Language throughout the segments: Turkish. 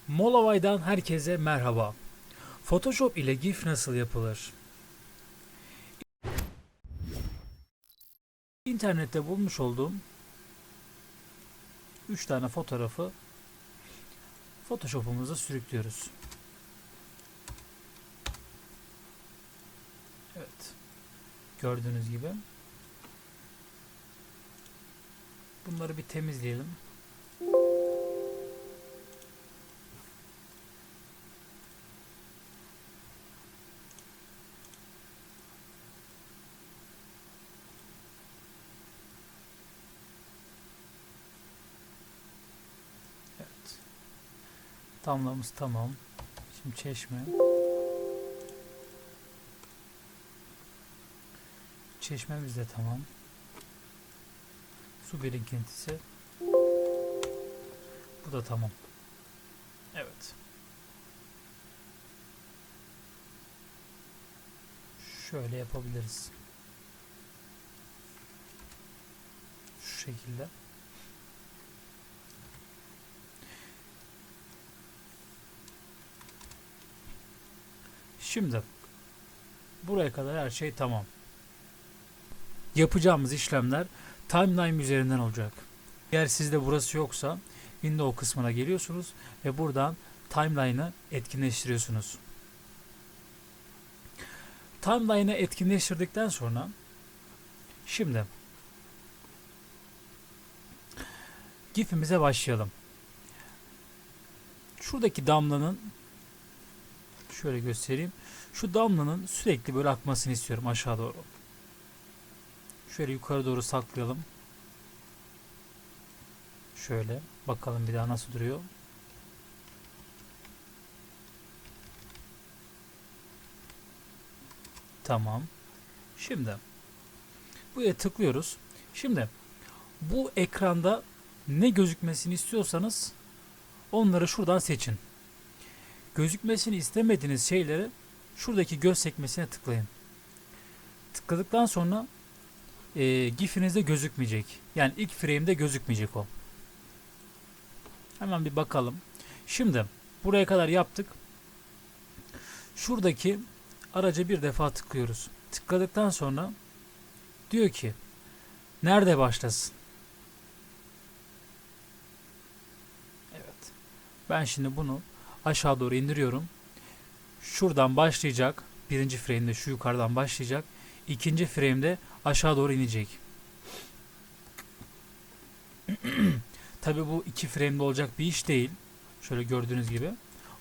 Molovay'dan herkese merhaba. Photoshop ile GIF nasıl yapılır? İnternette bulmuş olduğum 3 tane fotoğrafı Photoshop'umuza sürüklüyoruz. Evet. Gördüğünüz gibi. Bunları bir temizleyelim. Evet. Damlamız tamam. Şimdi çeşme. Çeşmemiz de tamam. Su birikintisi. Bu da tamam. Evet. Şöyle yapabiliriz. Şu şekilde. Şimdi buraya kadar her şey tamam. Yapacağımız işlemler timeline üzerinden olacak. Eğer sizde burası yoksa Windows kısmına geliyorsunuz ve buradan timeline'ı etkinleştiriyorsunuz. Timeline'ı etkinleştirdikten sonra şimdi GIF'imize başlayalım. Şuradaki damlanın şöyle göstereyim. Şu damlanın sürekli böyle akmasını istiyorum aşağı doğru. Şöyle yukarı doğru saklayalım. Şöyle bakalım bir daha nasıl duruyor. Tamam. Şimdi buraya tıklıyoruz. Şimdi bu ekranda ne gözükmesini istiyorsanız onları şuradan seçin. Gözükmesini istemediğiniz şeyleri şuradaki göz sekmesine tıklayın. Tıkladıktan sonra GIF'inizde gözükmeyecek. Yani ilk frame'de gözükmeyecek o. Hemen bir bakalım. Şimdi buraya kadar yaptık. Şuradaki araca bir defa tıklıyoruz. Tıkladıktan sonra diyor ki nerede başlasın? Evet. Ben şimdi bunu aşağı doğru indiriyorum. Şuradan başlayacak. Birinci frame'de şu yukarıdan başlayacak. İkinci frame'de aşağı doğru inecek. Tabi bu iki frame'de olacak bir iş değil. Şöyle gördüğünüz gibi.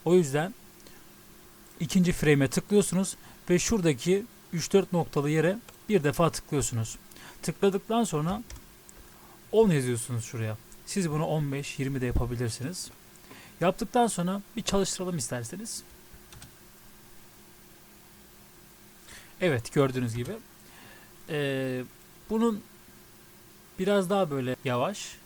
O yüzden ikinci frame'e tıklıyorsunuz ve şuradaki 3-4 noktalı yere bir defa tıklıyorsunuz. Tıkladıktan sonra 10 yazıyorsunuz şuraya. Siz bunu 15-20 de yapabilirsiniz. Yaptıktan sonra bir çalıştıralım isterseniz. Evet, gördüğünüz gibi. Bunun biraz daha böyle yavaş.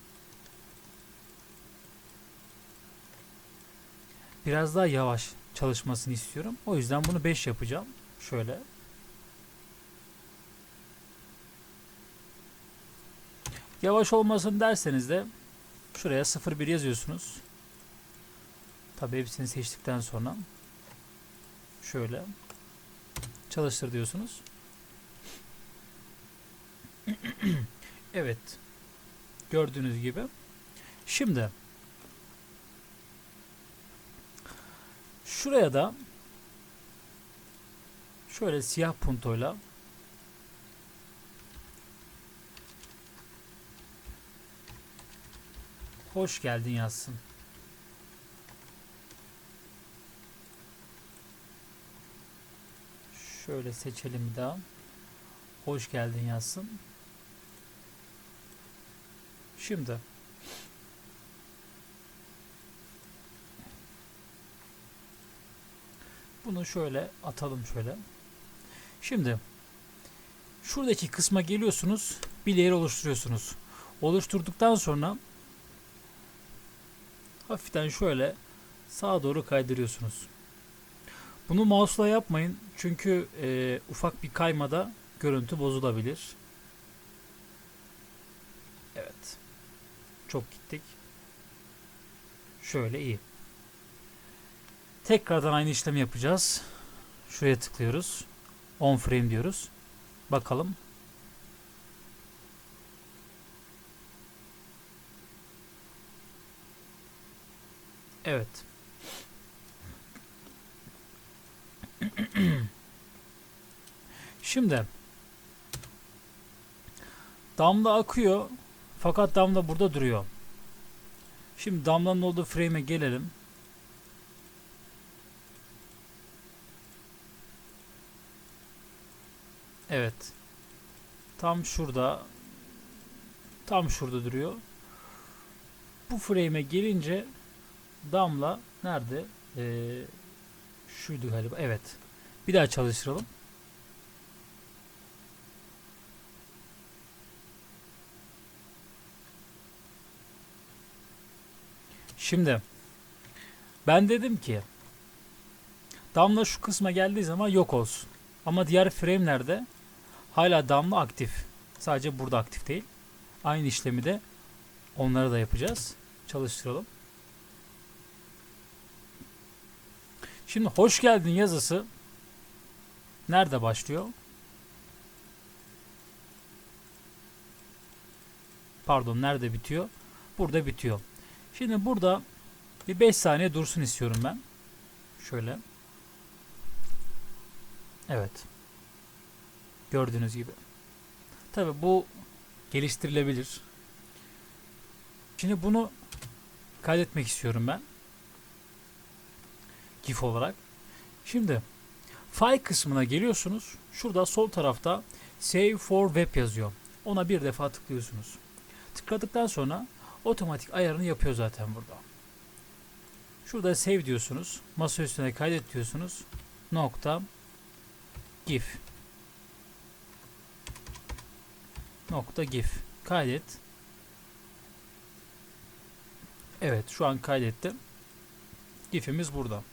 Biraz daha yavaş çalışmasını istiyorum. O yüzden bunu 5 yapacağım. Şöyle. Yavaş olmasın derseniz de şuraya 0,1 yazıyorsunuz. Tabii hepsini seçtikten sonra şöyle çalıştır diyorsunuz. Evet. Gördüğünüz gibi. Şimdi şuraya da şöyle siyah puntoyla hoş geldin yazsın. Şöyle seçelim bir daha. Hoş geldin yazsın. Şimdi bunu şöyle atalım şöyle. Şimdi şuradaki kısma geliyorsunuz. Bir layer oluşturuyorsunuz. Oluşturduktan sonra hafiften şöyle sağa doğru kaydırıyorsunuz. Bunu mouse'la yapmayın. Çünkü ufak bir kaymada görüntü bozulabilir. Evet. Çok gittik. Şöyle iyi. Tekrardan aynı işlemi yapacağız. Şuraya tıklıyoruz. On frame diyoruz. Bakalım. Evet. Şimdi damla akıyor. Fakat damla burada duruyor. Şimdi damlanın olduğu frame'e gelelim. Evet. Tam şurada. Tam şurada duruyor. Bu frame'e gelince damla nerede? Şuydu galiba. Evet. Bir daha çalıştıralım. Şimdi ben dedim ki damla şu kısma geldiği zaman yok olsun. Ama diğer frame'lerde hala damla aktif. Sadece burada aktif değil. Aynı işlemi de onlara da yapacağız. Çalıştıralım. Şimdi hoş geldin yazısı nerede başlıyor? Pardon, nerede bitiyor? Burada bitiyor. Şimdi burada bir 5 saniye dursun istiyorum ben. Şöyle. Evet. Gördüğünüz gibi. Tabi bu geliştirilebilir. Şimdi bunu kaydetmek istiyorum ben. GIF olarak. Şimdi file kısmına geliyorsunuz. Şurada sol tarafta Save for Web yazıyor. Ona bir defa tıklıyorsunuz. Tıkladıktan sonra otomatik ayarını yapıyor zaten burada. Şurada Save diyorsunuz. Masa üstüne kaydet diyorsunuz. Nokta GIF. Nokta GIF. Kaydet. Evet, şu an kaydettim. GIF'imiz burada.